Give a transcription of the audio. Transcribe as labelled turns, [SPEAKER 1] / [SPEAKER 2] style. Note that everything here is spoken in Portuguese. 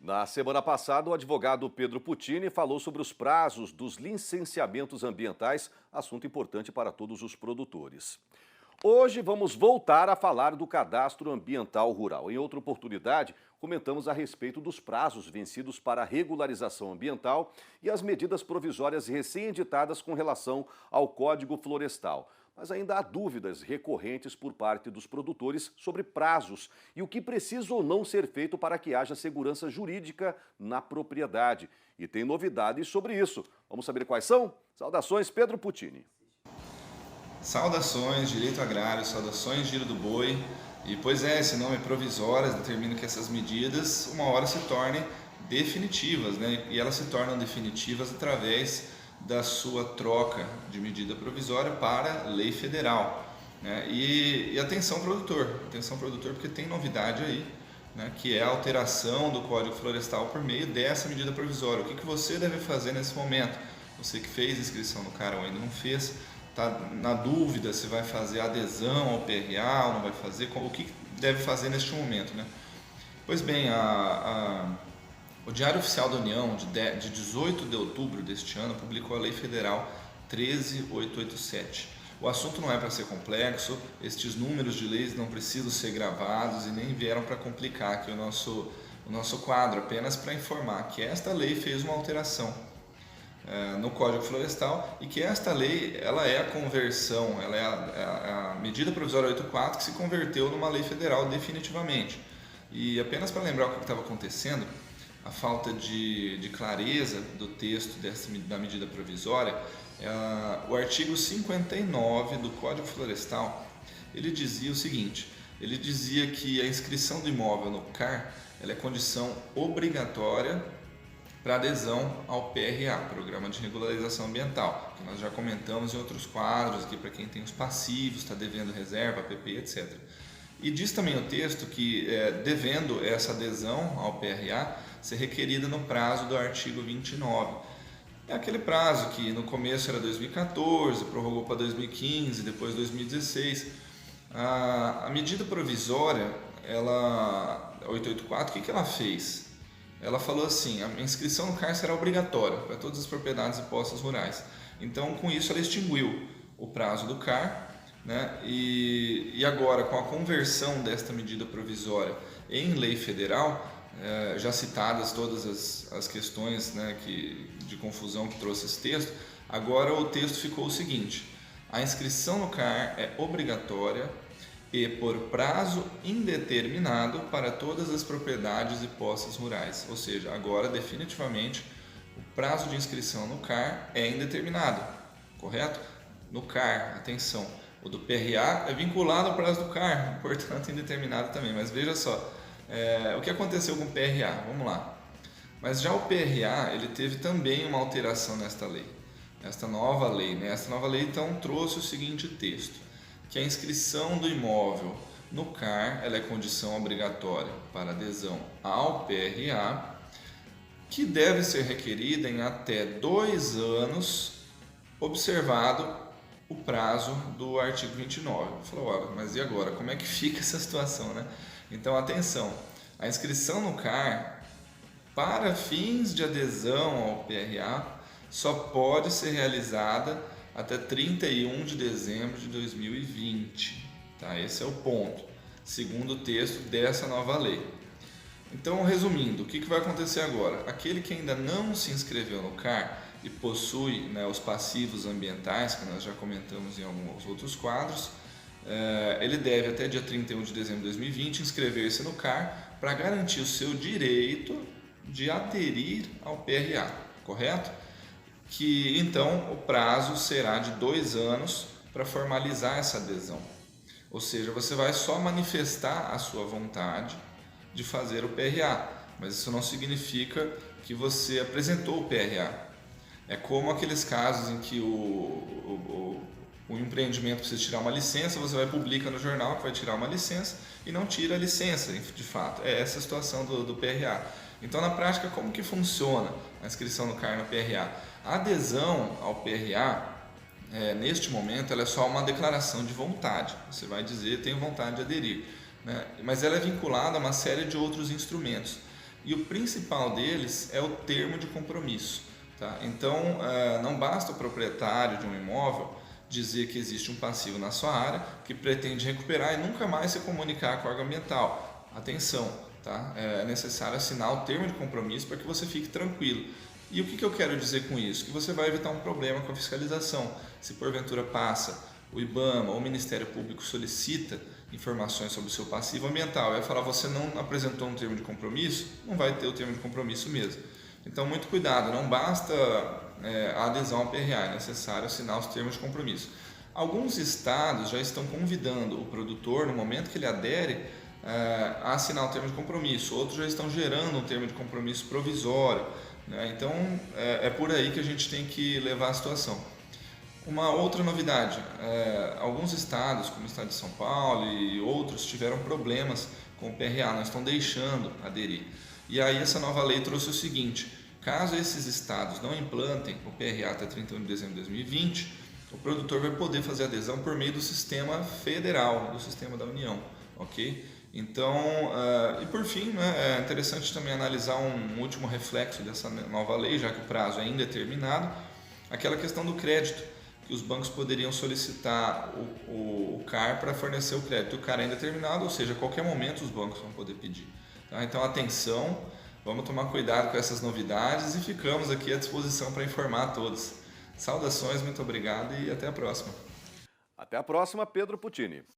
[SPEAKER 1] Na semana passada, o advogado Pedro Puccini falou sobre os prazos dos licenciamentos ambientais, assunto importante para todos os produtores. Hoje vamos voltar a falar do cadastro ambiental rural. Em outra oportunidade, comentamos a respeito dos prazos vencidos para a regularização ambiental e as medidas provisórias recém-editadas com relação ao Código Florestal. Mas ainda há dúvidas recorrentes por parte dos produtores sobre prazos e o que precisa ou não ser feito para que haja segurança jurídica na propriedade. E tem novidades sobre isso. Vamos saber quais são? Saudações, Pedro Puccini.
[SPEAKER 2] Saudações, direito agrário, saudações, giro do boi. E pois é, esse nome provisórias determina que essas medidas uma hora se tornem definitivas, né? E elas se tornam definitivas através da sua troca de medida provisória para lei federal, né? E atenção produtor, porque tem novidade aí, né? Que é a alteração do Código Florestal por meio dessa medida provisória. O que você deve fazer nesse momento? Você que fez inscrição no CAR ou ainda não fez, está na dúvida se vai fazer adesão ao PRA ou não vai fazer, o que deve fazer neste momento, né? Pois bem, o Diário Oficial da União, de 18 de outubro deste ano, publicou a Lei Federal 13.887. O assunto não é para ser complexo, estes números de leis não precisam ser gravados e nem vieram para complicar aqui o nosso quadro, apenas para informar que esta lei fez uma alteração no Código Florestal e que esta lei ela é a conversão, ela é a medida provisória 84 que se converteu numa lei federal definitivamente. E apenas para lembrar o que estava acontecendo, a falta de clareza do texto da medida provisória, o artigo 59 do Código Florestal, ele dizia o seguinte, ele dizia que a inscrição do imóvel no CAR ela é condição obrigatória para adesão ao PRA, Programa de Regularização Ambiental, que nós já comentamos em outros quadros aqui para quem tem os passivos, está devendo reserva, APP, etc. E diz também o texto que, devendo essa adesão ao PRA, ser requerida no prazo do artigo 29. É aquele prazo que no começo era 2014, prorrogou para 2015, depois 2016. A medida provisória, a 884, o que ela fez? Ela falou assim, a inscrição no CAR será obrigatória para todas as propriedades e posses rurais. Então, com isso, ela extinguiu o prazo do CAR, né? E agora, com a conversão desta medida provisória em lei federal, já citadas todas as questões, né, de confusão que trouxe esse texto, agora o texto ficou o seguinte, a inscrição no CAR é obrigatória e por prazo indeterminado para todas as propriedades e posses rurais, ou seja, agora definitivamente o prazo de inscrição no CAR é indeterminado, correto? No CAR, atenção, o do PRA é vinculado ao prazo do CAR, portanto indeterminado também, mas veja só, o que aconteceu com o PRA? Vamos lá. Mas já o PRA, ele teve também uma alteração nesta lei. Esta nova lei, né? Esta nova lei então trouxe o seguinte texto, que a inscrição do imóvel no CAR ela é condição obrigatória para adesão ao PRA, que deve ser requerida em até 2 anos, observado o prazo do artigo 29. Falou, olha, mas e agora? Como é que fica essa situação, né? Então, atenção, a inscrição no CAR, para fins de adesão ao PRA, só pode ser realizada até 31 de dezembro de 2020. Tá? Esse é o ponto, segundo o texto dessa nova lei. Então, resumindo, o que vai acontecer agora? Aquele que ainda não se inscreveu no CAR e possui, né, os passivos ambientais, que nós já comentamos em alguns outros quadros, ele deve até dia 31 de dezembro de 2020 inscrever-se no CAR para garantir o seu direito de aderir ao PRA, correto? Que então o prazo será de 2 anos para formalizar essa adesão. Ou seja, você vai só manifestar a sua vontade de fazer o PRA, mas isso não significa que você apresentou o PRA. É como aqueles casos em que o empreendimento precisa tirar uma licença, você vai publicar no jornal que vai tirar uma licença e não tira a licença, de fato. É essa a situação do PRA. Então, na prática, como que funciona a inscrição no CAR no PRA? A adesão ao PRA, neste momento, ela é só uma declaração de vontade. Você vai dizer, tenho vontade de aderir, né? Mas ela é vinculada a uma série de outros instrumentos. e o principal deles é o termo de compromisso. Tá? Então, não basta o proprietário de um imóvel dizer que existe um passivo na sua área, que pretende recuperar e nunca mais se comunicar com o órgão ambiental. Atenção, tá? É necessário assinar o termo de compromisso para que você fique tranquilo. E o que eu quero dizer com isso? Que você vai evitar um problema com a fiscalização. Se porventura passa, o IBAMA ou o Ministério Público solicita informações sobre o seu passivo ambiental, vai falar: você não apresentou um termo de compromisso, não vai ter o termo de compromisso mesmo. Então, muito cuidado, não basta a adesão ao PRA, é necessário assinar os termos de compromisso. Alguns estados já estão convidando o produtor, no momento que ele adere, a assinar o termo de compromisso, outros já estão gerando um termo de compromisso provisório, né? Então, é por aí que a gente tem que levar a situação. Uma outra novidade, alguns estados, como o estado de São Paulo e outros, tiveram problemas com o PRA, não estão deixando aderir. E aí essa nova lei trouxe o seguinte: caso esses estados não implantem o PRA até 31 de dezembro de 2020, o produtor vai poder fazer adesão por meio do sistema federal, do sistema da União, ok? Então, e por fim, né, é interessante também analisar um último reflexo dessa nova lei, já que o prazo é indeterminado, aquela questão do crédito, que os bancos poderiam solicitar o CAR para fornecer o crédito. O CAR é indeterminado, ou seja, a qualquer momento os bancos vão poder pedir. Tá? Então, atenção, vamos tomar cuidado com essas novidades e ficamos aqui à disposição para informar a todos. Saudações, muito obrigado e até a próxima.
[SPEAKER 1] Até a próxima, Pedro Puccini.